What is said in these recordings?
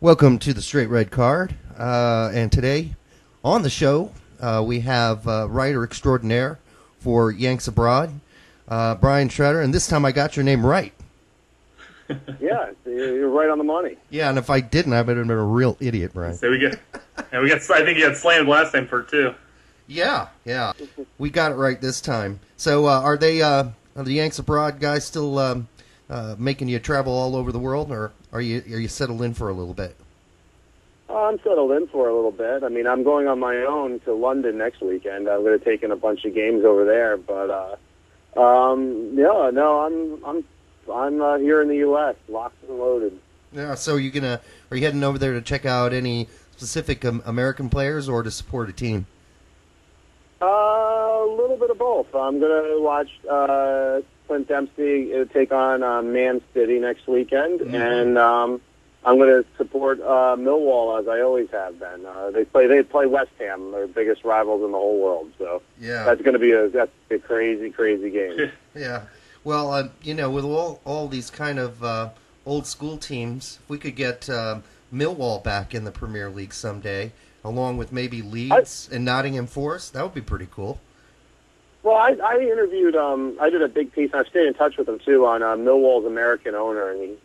Welcome to the Straight Red Card, and today on the show we have writer extraordinaire for Yanks Abroad, Brian Sciaretta, and this time I got your name right. Yeah, you're right on the money. Yeah, and if I didn't, I would have been a real idiot, Brian. So we got. I think you got slammed last time for it too. Yeah, we got it right this time. So are the Yanks Abroad guys still making you travel all over the world, or are you settled in for a little bit? I'm settled in for a little bit. I mean, I'm going on my own to London next weekend. I'm going to take in a bunch of games over there, but I'm here in the U.S., locked and loaded. Yeah. So are you heading over there to check out any specific American players or to support a team? A little bit of both. I'm going to watch Clint Dempsey take on Man City next weekend, and I'm going to support Millwall as I always have been. They play West Ham, their biggest rivals in the whole world. So yeah, that's going to be a crazy game. Yeah. Well, with all these kind of old school teams, if we could get Millwall back in the Premier League someday, along with maybe Leeds and Nottingham Forest, that would be pretty cool. Well, I interviewed. I did a big piece. I've stayed in touch with him too on Millwall's American owner, and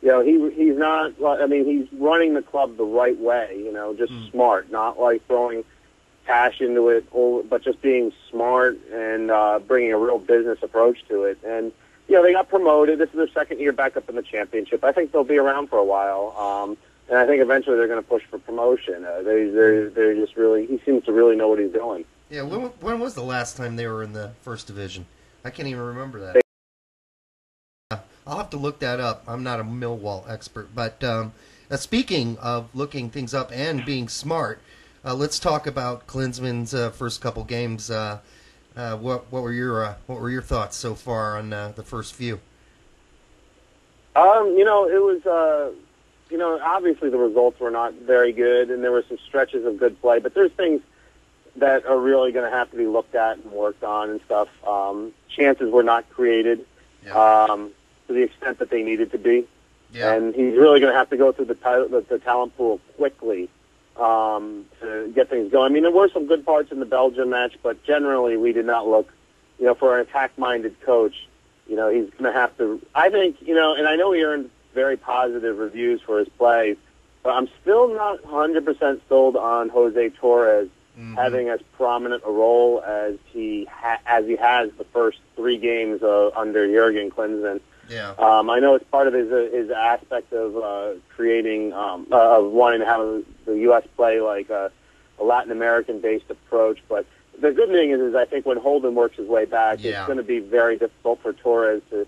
he's not. I mean, he's running the club the right way. Just smart, not like throwing cash into it, but just being smart and bringing a real business approach to it. And they got promoted. This is their second year back up in the championship. I think they'll be around for a while. And I think eventually they're going to push for promotion. They're just really. He seems to really know what he's doing. Yeah. When was the last time they were in the first division? I can't even remember that. I'll have to look that up. I'm not a Millwall expert, but speaking of looking things up and being smart, let's talk about Klinsmann's first couple games. What were your thoughts so far on the first few? It was. Obviously the results were not very good, and there were some stretches of good play, but there's things that are really going to have to be looked at and worked on and stuff. Chances were not created to the extent that they needed to be, and he's really going to have to go through the talent pool quickly to get things going. I mean, there were some good parts in the Belgium match, but generally we did not look, for an attack-minded coach, he's going to have to, I think, and I know he earned very positive reviews for his play, but I'm still not 100% sold on Jose Torres having as prominent a role as he has the first 3 games under Jurgen Klinsmann. Yeah. I know it's part of his aspect of creating of wanting to have the U.S. play like a Latin American based approach, but the good thing is I think when Holden works his way back, it's going to be very difficult for Torres to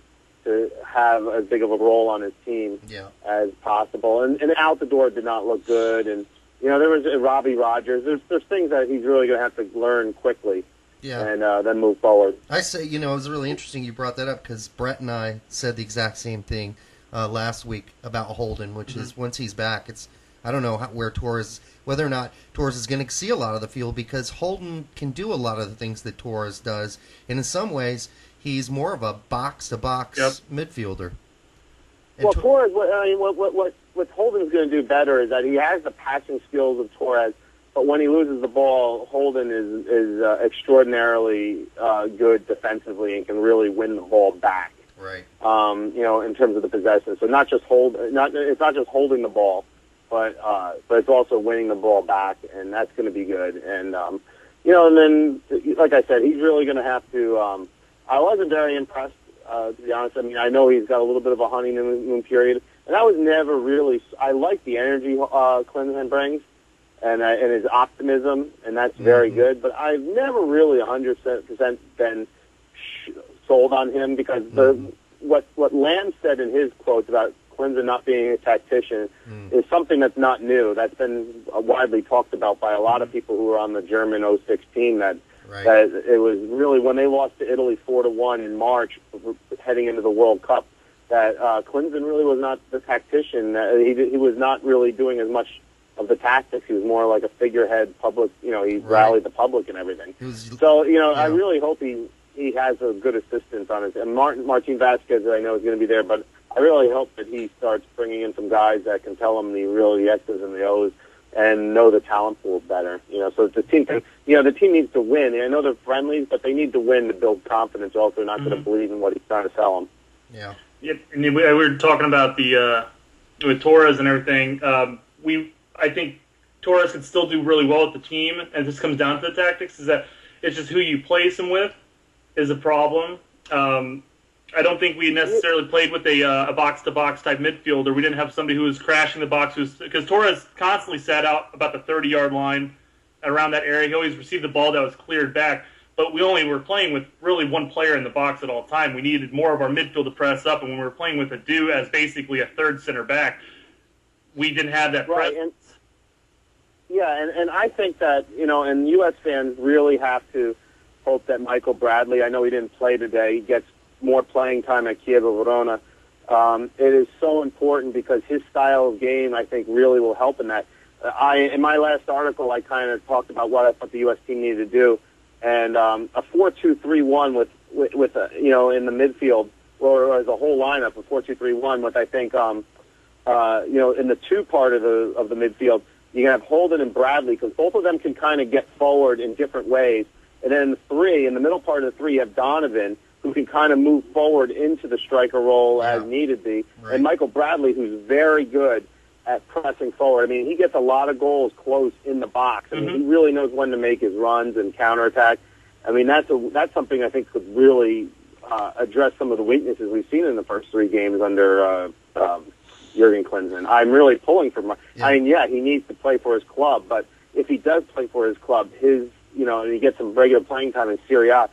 have as big of a role on his team as possible. And out the door did not look good. And, there was Robbie Rogers. There's things that he's really going to have to learn quickly and then move forward. I say, it was really interesting you brought that up because Brett and I said the exact same thing last week about Holden, which is once he's back, I don't know whether or not Torres is going to see a lot of the field because Holden can do a lot of the things that Torres does. And in some ways, he's more of a box-to-box midfielder. And well, Torres, what Holden's going to do better is that he has the passing skills of Torres, but when he loses the ball, Holden is extraordinarily good defensively and can really win the ball back. Right. In terms of the possession. So it's not just holding the ball, but it's also winning the ball back, and that's going to be good. And and then like I said, he's really going to have to. I wasn't very impressed, to be honest. I mean, I know he's got a little bit of a honeymoon period, and I was never really. I like the energy Klinsmann brings, and his optimism, and that's very good. But I've never really 100% been sold on him because what Lamb said in his quotes about Klinsmann not being a tactician is something that's not new. That's been widely talked about by a lot of people who were on the German 06 team. That it was really when they lost to Italy 4-1 in March, heading into the World Cup, that Klinsmann really was not the tactician. He was not really doing as much of the tactics. He was more like a figurehead public. He rallied the public and everything. I really hope he has a good assistant on his. And Martin Vasquez, I know, is going to be there, but I really hope that he starts bringing in some guys that can tell him the real X's and the O's and know the talent pool better. So the team can, the team needs to win. I know they're friendlies, but they need to win to build confidence. Also, not going to believe in what he's trying to sell them. Yeah. And we were talking about with Torres and everything. I think Torres could still do really well with the team, and this comes down to the tactics. Is that it's just who you place him with is a problem. I don't think we necessarily played with a box-to-box type midfielder. We didn't have somebody who was crashing the box. Because Torres constantly sat out about the 30-yard line around that area. He always received the ball that was cleared back. But we only were playing with really one player in the box at all time. We needed more of our midfield to press up. And when we were playing with Adu as basically a third center back, we didn't have that presence. And I think that, and U.S. fans really have to hope that Michael Bradley, I know he didn't play today, gets more playing time at Chievo Verona. It is so important because his style of game, I think, really will help in that. In my last article, I kind of talked about what I thought the U.S. team needed to do, and a 4-2-3-1 with in the midfield, or as a whole lineup, a 4-2-3-1 with I think in the two part of the midfield, you can have Holden and Bradley because both of them can kind of get forward in different ways, and then in the middle part of the three, you have Donovan, who can kind of move forward into the striker role as needed be, and Michael Bradley, who's very good at pressing forward. I mean, he gets a lot of goals close in the box. I mean, he really knows when to make his runs and counterattack. I mean, that's something I think could really address some of the weaknesses we've seen in the first three games under Jurgen Klinsmann. I'm really pulling for him. I mean, he needs to play for his club, but if he does play for his club, and he gets some regular playing time in Serie A,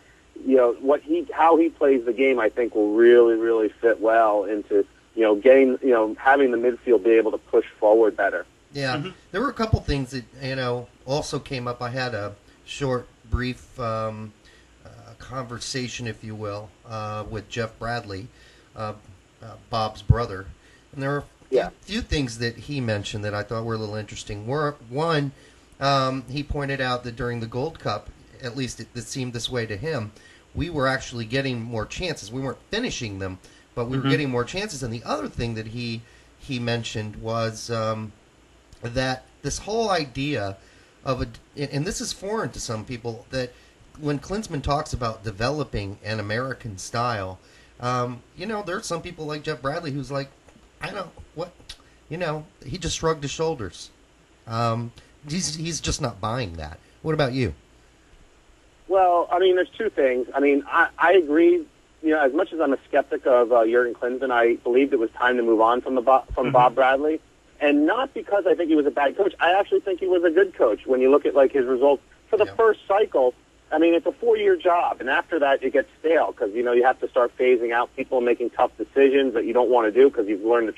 how he plays the game, I think, will really, really fit well into having the midfield be able to push forward better. Yeah, there were a couple things that also came up. I had a short, brief conversation, if you will, with Jeff Bradley, Bob's brother, and there were a few things that he mentioned that I thought were a little interesting. One, he pointed out that during the Gold Cup, at least it seemed this way to him, we were actually getting more chances. We weren't finishing them, but we were getting more chances. And the other thing that he mentioned was that this whole idea of and this is foreign to some people, that when Klinsmann talks about developing an American style, there's some people like Jeff Bradley who's like, he just shrugged his shoulders. He's just not buying that. What about you? Well, I mean, there's two things. I mean, I agree. As much as I'm a skeptic of Jurgen Klinsmann, I believed it was time to move on from Bob Bradley, and not because I think he was a bad coach. I actually think he was a good coach. When you look at his results for the first cycle, I mean, it's a 4-year job, and after that, it gets stale because you have to start phasing out people making tough decisions that you don't want to do because you've earned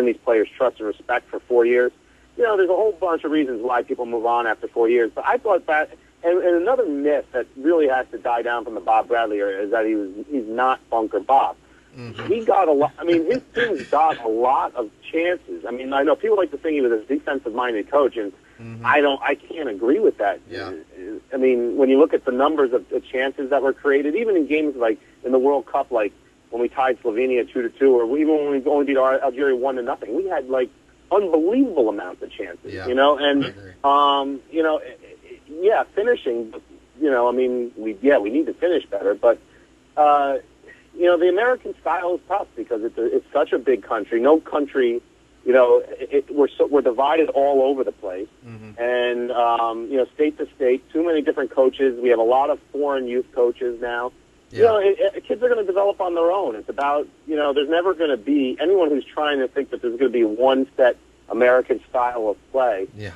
these players' trust and respect for 4 years. There's a whole bunch of reasons why people move on after 4 years, but I thought that. And another myth that really has to die down from the Bob Bradley era is that he's not Bunker Bob. He got a lot. I mean, his teams got a lot of chances. I mean, I know people like to think he was a defensive-minded coach, and I can't agree with that. Yeah. I mean, when you look at the numbers of the chances that were created, even in games like in the World Cup, like when we tied Slovenia 2-2, or even when we only beat Algeria 1-0, we had unbelievable amounts of chances. Yeah. Finishing, I mean, we need to finish better, but, the American style is tough because it's such a big country. No country, we're divided all over the place, and, state to state, too many different coaches. We have a lot of foreign youth coaches now. Yeah. Kids are going to develop on their own. It's about, there's never going to be anyone who's trying to think that there's going to be one set American style of play. Yeah.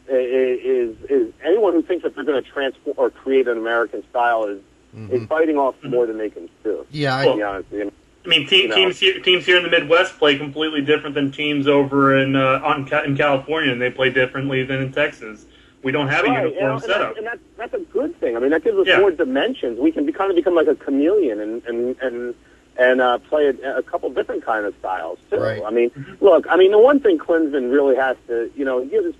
Is anyone who thinks that they're going to transform or create an American style is biting off more than they can do. Yeah, to be honest with you. I mean, teams here in the Midwest play completely different than teams over in California, and they play differently than in Texas. We don't have a uniform setup, and that's a good thing. I mean, that gives us more dimensions. We can kind of become like a chameleon and play a couple different kind of styles too. Right. I mean, look, the one thing Klinsmann really has to, he gives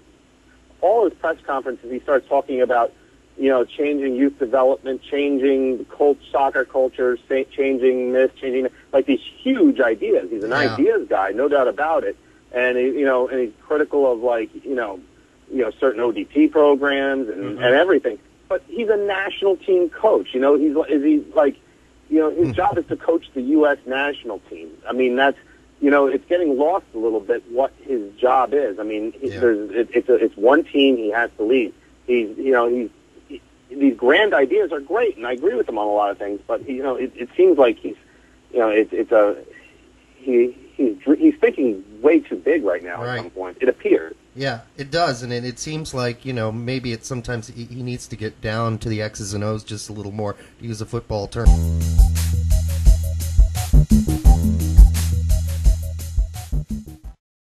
all his press conferences, he starts talking about changing youth development, changing soccer culture, changing this, changing like these huge ideas. He's an ideas guy, no doubt about it. And and he's critical of certain ODP programs and everything. But he's a national team coach. His job is to coach the U.S. national team. I mean, that's it's getting lost a little bit what his job is. I mean, it's one team he has to lead. These grand ideas are great, and I agree with him on a lot of things. But it seems like he's thinking way too big right now. At some point, it appears. Yeah, it does, and it seems like maybe sometimes he needs to get down to the X's and O's just a little more, to use a football term.